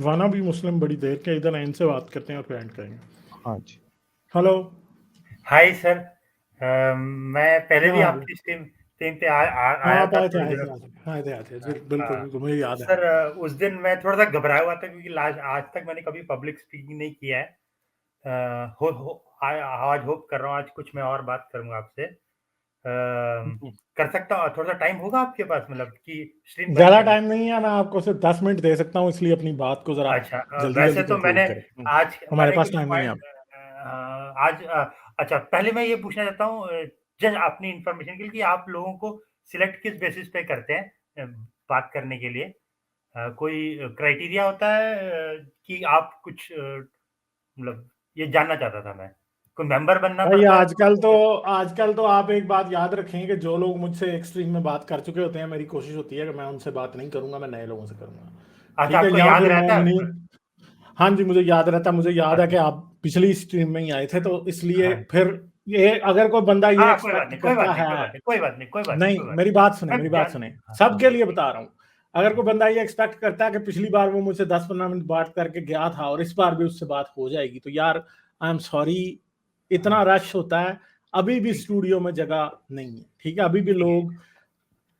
वाना भी मुस्लिम बड़ी देर के इधर इनसे बात करते हैं और फिर एंड करेंगे। हाँ जी। हेलो। Hi sir. मैं पहले क्या भी हाल है? आपकी स्ट्रीम पे हाँ, आया आप था आए थे थोड़ी आए देर। थे आए थे आए थे जी, हाँ, बिल्कुल बिल्कुल मुझे याद है। सर उस दिन मैं थोड़ा सा घबराया हुआ था क्योंकि आज तक मैंने कभी पब्लिक स्पीकिंग नहीं किया है। आज होप कर रहा हूँ आज कुछ मैं और बात करूंगा आपसे। कर सकता हूँ? थोड़ा सा टाइम होगा आपके पास, मतलब कि स्ट्रीम बंद ज़्यादा करनी? टाइम नहीं है, मैं आपको सिर्फ 10 मिनट दे सकता हूँ, इसलिए अपनी बात को ज़रा अच्छा, जल्दी वैसे जल्दी तो कंक्लूड करें। हमारे मैंने पास कुछ टाइम नहीं है पॉइंट अब। आज अच्छा, पहले मैं ये पूछना चाहता हूँ, जस्ट अपनी इन्फॉर्मेशन के लिए, कि आप लोगों को सिलेक्ट किस बेसिस पे करते हैं बात करने के लिए? कोई क्राइटेरिया होता है कि आप कुछ मतलब ये जानना चाहता था मैं। कोई मेंबर बनना भाई पड़ता है आजकल तो आप एक बात याद रखें कि जो लोग मुझसे एक स्ट्रीम में बात कर चुके होते हैं, मेरी कोशिश होती है कि मैं उनसे बात नहीं करूंगा, मैं नए लोगों से करूंगा। अच्छा, ठीक है, आपको या याद फिर मैं रहता है? उन्हीं। हाँ जी, मुझे याद रहता, मुझे याद है कि अच्छा, आप पिछली स्ट्रीम में ही आए थे, तो इसलिए हाँ। फिर ये अगर कोई बंदा ये हाँ, कोई बात एक्सपेक्ट नहीं, कोई करता बात नहीं, है। कोई बात नहीं, कोई बात नहीं, कोई बात नहीं, नहीं, कोई बात मेरी नहीं। बात सुने, मैं मेरी बात जान सुने, हाँ, हाँ, सबके लिए बोलिए। बता रहा हूँ। अगर कोई बंदा ये एक्सपेक्ट करता है कि पिछली बार वो मुझसे 10-15 मिनट बात करके गया था और इस बार भी उससे बात हो जाएगी, तो यार आई एम सॉरी, इतना हाँ, रश होता है। अभी भी ठीक है, स्टूडियो में जगह नहीं है, ठीक है, अभी भी ठीक है। लोग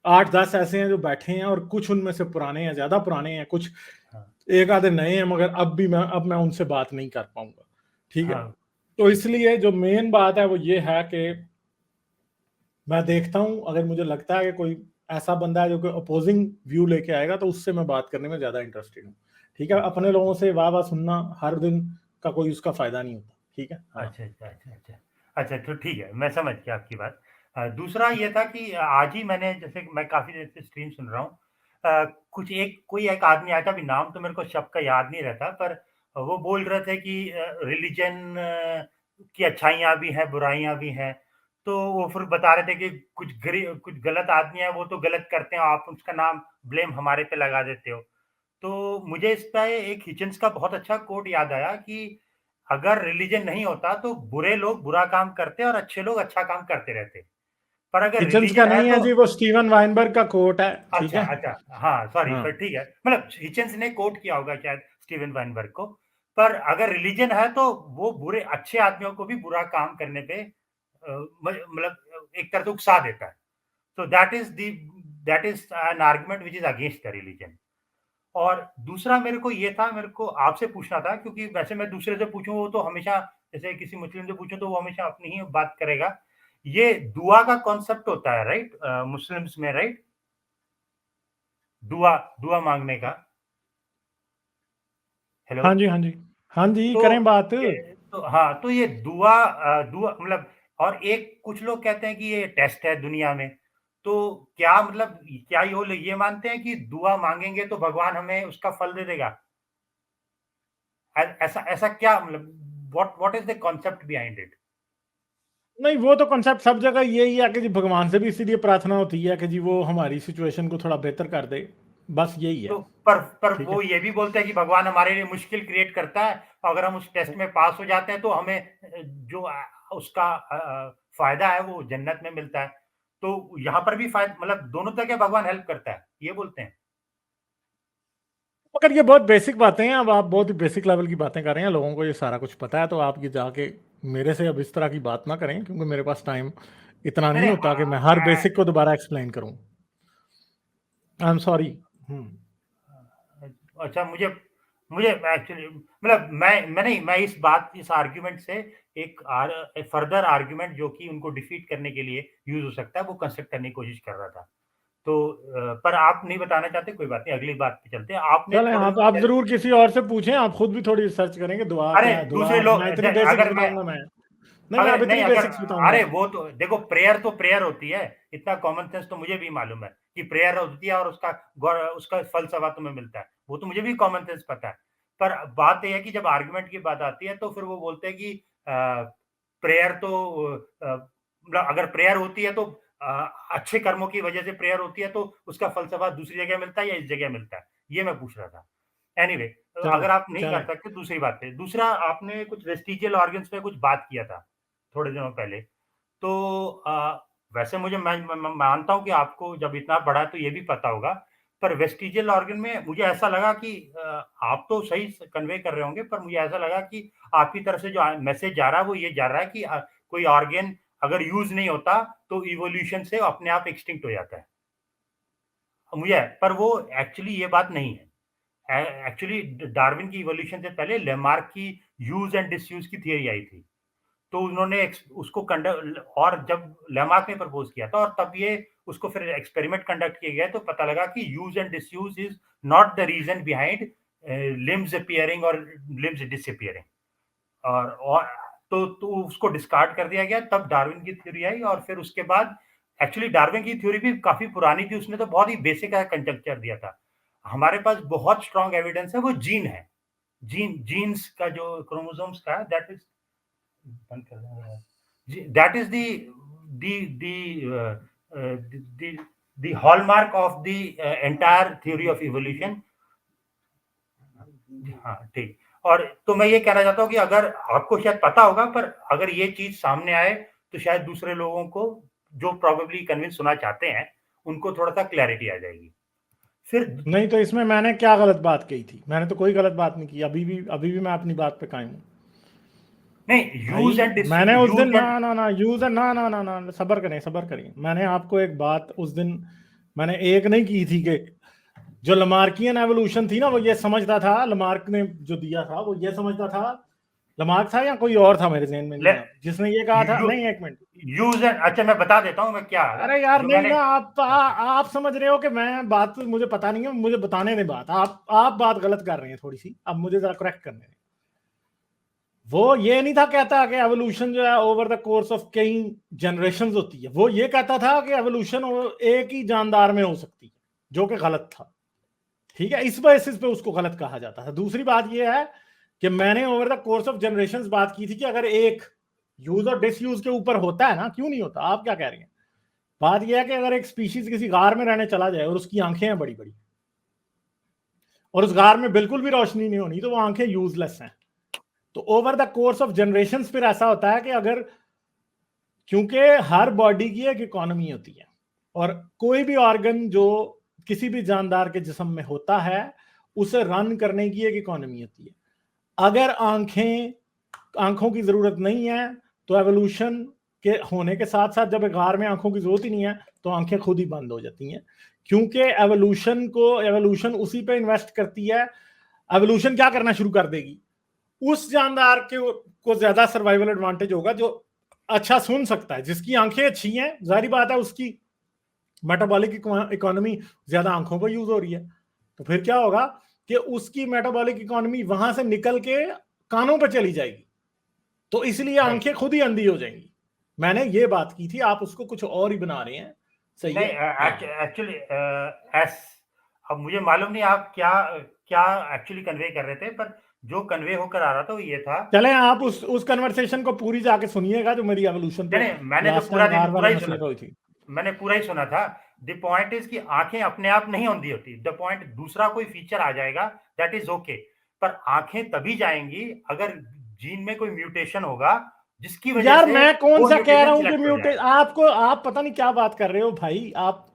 8-10 ऐसे हैं जो बैठे हैं, और कुछ उनमें से पुराने हैं, ज्यादा पुराने हैं, कुछ हाँ, एक आधे नए हैं, मगर अब मैं उनसे बात नहीं कर पाऊंगा। ठीक है, हाँ, तो इसलिए जो मेन बात है वो ये है कि मैं देखता हूं, अगर मुझे लगता है कि कोई ऐसा बंदा है जो कोई अपोजिंग व्यू लेके आएगा, तो उससे मैं बात करने में ज्यादा इंटरेस्टेड हूँ। ठीक है, अच्छा, अपने लोगों से वाह वाह सुनना हर दिन का कोई उसका फायदा नहीं होता। ठीक है, हाँ। अच्छा, अच्छा, अच्छा, अच्छा। अच्छा, तो ठीक है, मैं समझ गया आपकी बात। दूसरा ये था कि आज ही मैंने, जैसे मैं काफ़ी देर से स्ट्रीम सुन रहा हूँ, कोई एक आदमी आया था, अभी नाम तो मेरे को सबका याद नहीं रहता, पर वो बोल रहे थे कि रिलिजन की अच्छाइयाँ भी हैं, बुराइयाँ भी हैं। तो वो फिर बता रहे थे कि कुछ गलत आदमी है, वो तो गलत करते हैं, आप उसका नाम ब्लेम हमारे पे लगा देते हो। तो मुझे इस पे एक हिचन्स का बहुत अच्छा कोट याद आया कि अगर रिलीजन नहीं होता तो बुरे लोग बुरा काम करते और अच्छे लोग अच्छा काम करते रहते। पर अगर हिचन्स का रिलीजन है नहीं है तो जी, वो स्टीवन वाइनबर्ग का कोट है। ठीक अच्छा, है, अच्छा, हाँ, सॉरी, हाँ। फिर ठीक है। मतलब हिचन्स ने कोट किया होगा शायद स्टीवन वाइनबर्ग को। पर अगर रिलीजन है तो वो बुरे अच्छे आदमियों को भी बुरा काम करने पे मतलब एक तरह से उकसा देता है। तो that is an argument which is against the religion. और दूसरा मेरे को आपसे पूछना था, क्योंकि वैसे मैं दूसरे से पूछूँ वो तो हमेशा, जैसे किसी मुस्लिम से पूछूँ तो वो हमेशा अपनी ही बात करेगा। ये दुआ का कॉन्सेप्ट होता है, राइट? मुस्लिम्स में, राइट? दुआ दुआ माँगने का। हेलो? हाँ जी, हाँ जी, हाँ जी, तो करें बात। तो ये दुआ मतलब, और एक कुछ लोग कहते हैं कि ये टेस्ट है दुनिया में। तो क्या मतलब, क्या ये मानते हैं कि दुआ माँगेंगे तो भगवान हमें उसका फल दे देगा? ऐसा ऐसा क्या मतलब, what is the concept behind it? नहीं, वो तो कॉन्सेप्ट सब जगह यही है कि जी भगवान से भी इसीलिए प्रार्थना होती है कि जी वो हमारी सिचुएशन को थोड़ा बेहतर कर दे। बस यही है। तो पर ठीक वो है। ये भी बोलते हैं कि भगवान हमारे लिए मुश्किल क्रिएट करता है, अगर हम उस टेस्ट में पास हो जाते हैं तो हमें जो उसका फ़ायदा है वो जन्नत में मिलता है। तो यहाँ पर भी मतलब दोनों तरह के भगवान हेल्प करता है, ये बोलते हैं। मगर ये बहुत बेसिक बातें हैं, अब आप बहुत ही बेसिक लेवल की बातें कर रहे हैं, लोगों को ये सारा कुछ पता है, तो आप ये जाके मेरे से अब इस तरह की बात ना करें, क्योंकि मेरे पास टाइम इतना नहीं, नहीं नहीं, होता कि मैं हर बेसिक को दोबारा एक्सप्लेन करूं। I am sorry. अच्छा, मुझे मुझे एक्चुअली मतलब मैं इस आर्गुमेंट से एक फर्दर आर्गुमेंट जो कि उनको डिफीट करने के लिए यूज़ हो सकता है, वो कंस्ट्रक्ट करने की कोशिश कर रहा था। तो पर आप नहीं बताना चाहते, कोई बात नहीं, अगली बात पे चलते हैं। आपने चलें, थोड़े आप दिन पहले, जरूर किसी और से पूछें, आप खुद भी थोड़ी रिसर्च करेंगे, दुआ अरे क्या है, दुआ दूसरे लोग, मैं इतनी बेसिक्स अगर मैं बताऊंगा मैं। नहीं, मैं अब अगर नहीं इतनी अगर बेसिक्स बताऊंगा। अरे वो तो देखो, प्रेयर तो प्रेयर होती है। इतना कॉमन सेंस तो मुझे भी मालूम है कि प्रेयर होती है और उसका फलसफा तुम्हें मिलता है, वो तो मुझे भी कॉमन सेंस पता है। पर बात यह है कि जब आर्गुमेंट की बात आती है तो फिर वो बोलते हैं कि प्रेयर तो मतलब अगर प्रेयर होती है तो अच्छे कर्मों की वजह से प्रेयर होती है, तो उसका फलसफा दूसरी जगह मिलता है या इस जगह मिलता है, ये मैं पूछ रहा था। एनीवे, चलें, अगर आप नहीं कर चलें। सकते, दूसरी बात पे, दूसरा, आपने कुछ वेस्टिजियल ऑर्गन्स पे कुछ बात किया था थोड़े दिनों पहले। तो वैसे मुझे मैं मानता हूँ कि आपको जब इतना पढ़ा है तो ये भी पता होगा। पर वेस्टिजियल ऑर्गन में मुझे ऐसा लगा कि आप तो सही कन्वे कर रहे होंगे, पर मुझे ऐसा लगा कि आपकी तरफ से जो मैसेज जा रहा है वो ये जा रहा है कि कोई ऑर्गन अगर यूज नहीं होता तो इवोल्यूशन से अपने आप एक्सटिंक्ट हो जाता है। मुझे पर वो एक्चुअली ये बात नहीं है। एक्चुअली डार्विन की इवोल्यूशन से पहले लेमार्क की यूज एंड डिसयूज की थियरी आई थी, तो उन्होंने उसको कंडक्ट, और जब लेमार्क ने प्रपोज किया था और तब ये उसको फिर एक्सपेरिमेंट कंडक्ट किए गए, तो पता लगा कि use and disuse is not the reason behind limbs appearing और लिम्स डिसअपीयरिंग, और तो उसको डिस्कार्ड कर दिया गया। तब डार्विन की थ्योरी आई, और फिर उसके बाद एक्चुअली डार्विन की थ्योरी भी काफी पुरानी थी, उसने तो बहुत ही बेसिक कंजक्चर दिया था। हमारे पास बहुत स्ट्रॉन्ग एविडेंस है, वो जीन है, जीन्स का जो क्रोमोसोम्स का, that is that is the hallmark of the entire theory of evolution. हाँ ठीक। और तो मैं ये कहना चाहता हूँ कि अगर आपको शायद पता होगा, पर अगर ये चीज सामने आए तो शायद दूसरे लोगों को जो प्रोबेबली कन्विंस होना चाहते हैं उनको थोड़ा सा क्लैरिटी आ जाएगी। फिर नहीं तो इसमें मैंने क्या गलत बात कही थी? मैंने तो कोई गलत बात नहीं की, अभी भी मैं अपनी बात पे कायम हूँ। नहीं, यूज एंड मैंने उस दिन ना यूज ना सबर करें। मैंने आपको एक बात उस दिन मैंने एक नहीं की थी कि जो लमार्कियन एवोल्यूशन थी ना, वो ये समझता था, लमार्क ने जो दिया था वो ये समझता था, लमार्क था या कोई और था मेरे ज़हन में नहीं है, जिसने ये कहा था। नहीं, एक मिनट, यूज एंड, अच्छा मैं बता देता हूँ मैं क्या। अरे यार नहीं ना, आप समझ रहे हो कि मैं बात, मुझे पता नहीं है, मुझे बताने दें बात। आप बात गलत कर रहे हैं थोड़ी सी, अब मुझे जरा करेक्ट करने दें। वो ये नहीं था कहता कि एवोल्यूशन जो है ओवर द कोर्स ऑफ कई जनरेशंस होती है, वो ये कहता था कि एवोल्यूशन एक ही जानदार में हो सकती है, जो कि गलत था। ठीक है, इस बेसिस पे उसको गलत कहा जाता था। दूसरी बात यह है कि मैंने over the course of generations बात की थी कि अगर एक यूज और डिसयूज के ऊपर होता है ना, क्यों नहीं होता, आप क्या कह रहे हैं? बात यह है कि अगर एक स्पीशीज किसी गार में रहने चला जाए और उसकी आंखें हैं बड़ी बड़ी, और उस गार में बिल्कुल भी रोशनी नहीं होनी, तो वो आंखें यूजलेस हैं। तो over the course of generations फिर ऐसा होता है कि अगर, क्योंकि हर बॉडी की एक इकोनॉमी होती है, और कोई भी ऑर्गन जो किसी भी जानदार के जिस्म में होता है उसे रन करने की एक इकोनॉमी होती है। अगर आंखों की जरूरत नहीं है तो एवोल्यूशन के होने के साथ साथ जब गार में आंखों की जरूरत ही नहीं है तो आंखें खुद ही बंद हो जाती हैं, क्योंकि एवोल्यूशन उसी पे इन्वेस्ट करती है। एवोल्यूशन क्या करना शुरू कर देगी, उस जानदार को ज्यादा सर्वाइवल एडवांटेज होगा जो अच्छा सुन सकता है, जिसकी आंखें अच्छी हैं, जाहिर बात है उसकी मेटाबॉलिक इकोनॉमी ज्यादा आंखों पर यूज हो रही है। तो फिर क्या होगा कि उसकी मेटाबॉलिक इकोनॉमी वहां से निकल के कानों पर चली जाएगी, तो इसलिए आंखें खुद ही अंधी हो जाएंगी। मैंने ये बात की थी, आप उसको कुछ और ही बना रहे हैं। सही नहीं, है एक्चुअली अब मुझे मालूम नहीं आप क्या एक्चुअली कन्वे कर रहे थे, पर जो कन्वे होकर आ रहा था वो ये था। चले आप उस कन्वर्सेशन को पूरी जाके सुनिएगा जो मेरी एवोल्यूशन पे नहीं, मैंने तो पूरा ही सुना, थी। मैंने पूरा ही सुना था। द पॉइंट इज कि आंखें अपने आप नहीं अंधी होती। द पॉइंट, दूसरा कोई फीचर आ जाएगा, दैट इज ओके, पर आंखें तभी जाएंगी अगर जीन में कोई म्यूटेशन होगा जिसकी वजह यार से मैं कौन सा कह रहा हूं कि म्यूटेशन, आप पता नहीं क्या बात कर रहे हो भाई। आप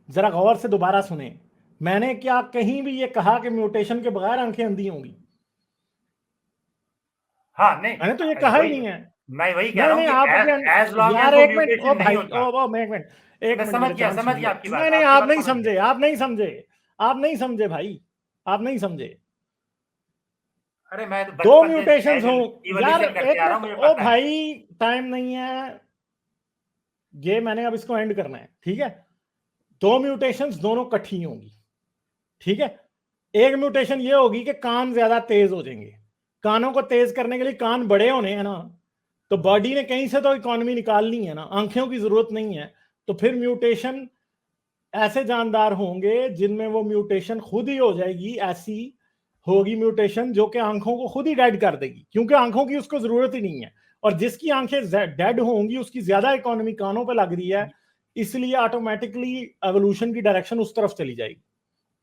जरा गौर से दोबारा सुने, मैंने क्या कहीं भी ये कहा कि म्यूटेशन के बगैर आंखें अंधी होंगी? हाँ नहीं, मैंने तो ये कहा ही नहीं है। मैं वही कह रहा हूँ कि आपके एज लॉन्ग यार एज वो एक मिनट, ओ म्यूटेशन नहीं भाई, होता। ओ एक मिनट, मैं समझ गया आपकी बात। नहीं, आप नहीं समझे, आप नहीं समझे भाई, आप नहीं समझे। अरे मैं तो दो बचपन म्यूटेशंस से हो यार, करते एक आ रहा हूँ, मिनट, मुझे ओ पता है। भाई टाइम नहीं है ये, मैंने अब इसको एंड करना है। ठीक है, दो म्यूटेशंस दोनों इकट्ठी होंगी। ठीक है, एक म्यूटेशन ये होगी कि कान ज्यादा तेज हो जाएंगे। कानों को तेज करने के लिए कान बड़े होने हैं ना, तो बॉडी ने कहीं से तो इकोनॉमी निकालनी है ना, आंखों की जरूरत नहीं है। तो फिर म्यूटेशन ऐसे जानदार होंगे जिनमें वो म्यूटेशन खुद ही हो जाएगी, ऐसी होगी म्यूटेशन जो कि आंखों को खुद ही डेड कर देगी, क्योंकि आंखों की उसको जरूरत ही नहीं है। और जिसकी आंखें डेड होंगी उसकी ज्यादा इकोनॉमी कानों पे लग रही है, इसलिए ऑटोमेटिकली एवोल्यूशन की डायरेक्शन उस तरफ चली जाएगी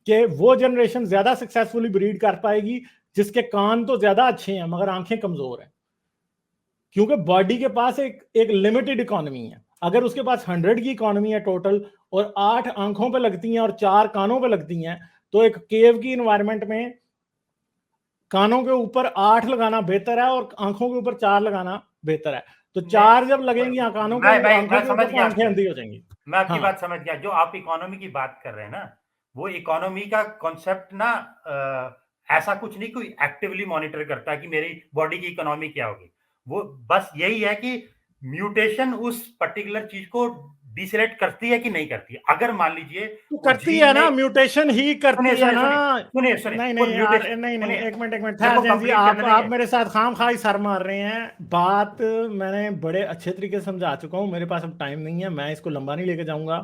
कि वो जनरेशन ज्यादा सक्सेसफुली ब्रीड कर पाएगी जिसके कान तो ज्यादा अच्छे हैं मगर आंखें कमजोर हैं, क्योंकि बॉडी के पास एक लिमिटेड इकोनॉमी है। अगर उसके पास 100 की इकोनॉमी है टोटल और 8 आंखों पे लगती हैं और 4 कानों पे लगती हैं, तो एक केव की इन्वायरमेंट में कानों के ऊपर 8 लगाना बेहतर है और आंखों के ऊपर 4 लगाना बेहतर है। तो 4 जब लगेंगी कानों के आंखों के ऊपर तो आंखें अंधी हो जाएंगी। मैं आपकी बात समझ गया। जो आप इकोनॉमी की बात कर रहे हैं ना, वो इकोनॉमी का कॉन्सेप्ट ना ऐसा कुछ नहीं कोई एक्टिवली मॉनिटर करता है कि मेरी बॉडी की इकोनॉमी क्या होगी। वो बस यही है कि म्यूटेशन उस पर्टिकुलर चीज को डिसेलेक्ट करती है कि नहीं करती है। अगर मान लीजिए तो करती है ना, म्यूटेशन ही करती है ना। सुनिए नहीं यार, नहीं एक मिनट ठहर जाएं जी। आप मेरे साथ खामखाई सर मार रहे हैं। बात मैंने बड़े अच्छे तरीके से समझा चुका हूं, मेरे पास अब टाइम नहीं है, मैं इसको लंबा नहीं लेके जाऊंगा।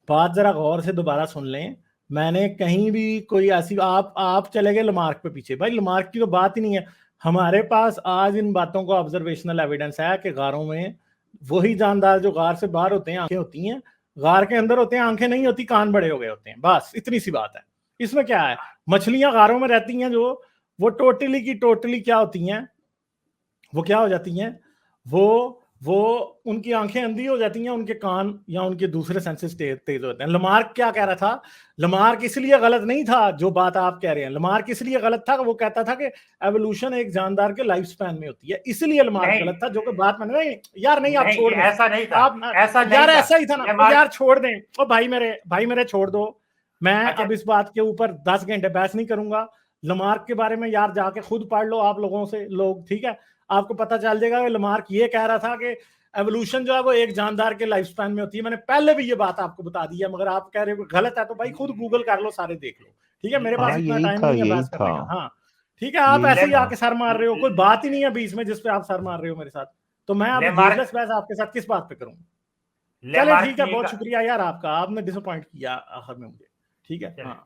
बात जरा गौर से दोबारा सुन लें। मैंने कहीं भी कोई ऐसी आप चले गए लमार्क पे पीछे, भाई लमार्क की तो बात ही नहीं है। हमारे पास आज इन बातों का ऑब्जर्वेशनल एविडेंस है कि गारों में वही जानदार जो गार से बाहर होते हैं आंखें होती हैं, गार के अंदर होते हैं आंखें नहीं होती, कान बड़े हो गए होते हैं, बस इतनी सी बात है। इसमें क्या है, मछलियां गारों में रहती हैं जो वो टोटली की टोटली क्या होती हैं, वो क्या हो जाती हैं, वो उनकी आंखें अंधी हो जाती हैं, उनके कान या उनके दूसरे सेंसेस तेज होते हैं। लमार्क क्या कह रहा था, लमार्क इसलिए गलत नहीं था जो बात आप कह रहे हैं, लमार्क इसलिए गलत था कि वो कहता था कि एवोल्यूशन एक जानदार के लाइफ स्पैन में होती है, इसलिए लमार्क गलत था। जो कि बात मैंने नहीं यार, नहीं आप छोड़ दें, ऐसा नहीं था, आप यार ऐसा ही था ना यार, छोड़ दें। ओ भाई मेरे छोड़ दो, मैं अब इस बात के ऊपर 10 घंटे बहस नहीं करूंगा। लमार्क के बारे में यार जाके खुद पढ़ लो आप लोगों से लोग, ठीक है, आपको पता चल जाएगा कि लमार्क ये कह रहा था कि एवोल्यूशन जो है वो एक जानदार के लाइफ स्पैन में होती है। मैंने पहले भी ये बात आपको बता दी है, मगर आप कह रहे हो गलत है तो भाई खुद गूगल कर लो, सारे देख लो, ठीक है, मेरे पास इतना टाइम नहीं है बात करने का। हाँ ठीक है, आप ऐसे ही आके सर मार रहे हो, कोई बात ही नहीं है बीच में जिसपे आप सर मार रहे हो मेरे साथ, तो मैं अब यूजलेस बहस आपके साथ किस बात पे करूं। चले ठीक है, बहुत शुक्रिया यार आपका, आपने डिसअपॉइंट किया आखिर में मुझे, ठीक है। हाँ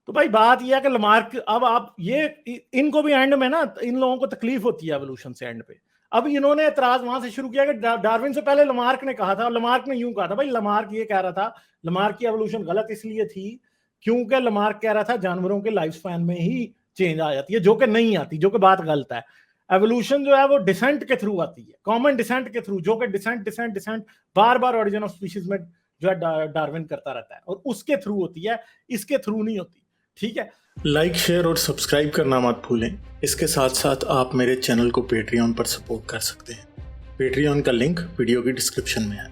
तो भाई बात यह है कि लमार्क, अब आप ये इनको भी एंड में ना इन लोगों को तकलीफ होती है एवोल्यूशन से एंड पे। अब इन्होंने एतराज वहां से शुरू किया कि डार्विन से पहले लमार्क ने कहा था, लमार्क ने यूं कहा था, भाई लमार्क ये कह रहा था लमार्क की एवोल्यूशन गलत इसलिए थी क्योंकि लमार्क कह रहा था जानवरों के लाइफ स्पैन में ही चेंज आ जाती है, जो कि नहीं आती, जो कि बात गलत है। एवोल्यूशन जो है वो डिसेंट के थ्रू आती है, कॉमन डिसेंट के थ्रू, जो कि डिसेंट बार बार ऑरिजिन ऑफ स्पीशीज में जो है डार्विन करता रहता है और उसके थ्रू होती है, इसके थ्रू नहीं होती, ठीक है। लाइक शेयर और सब्सक्राइब करना मत भूलें। इसके साथ साथ आप मेरे चैनल को पेट्रियन पर सपोर्ट कर सकते हैं। पेट्रियन का लिंक वीडियो की डिस्क्रिप्शन में है।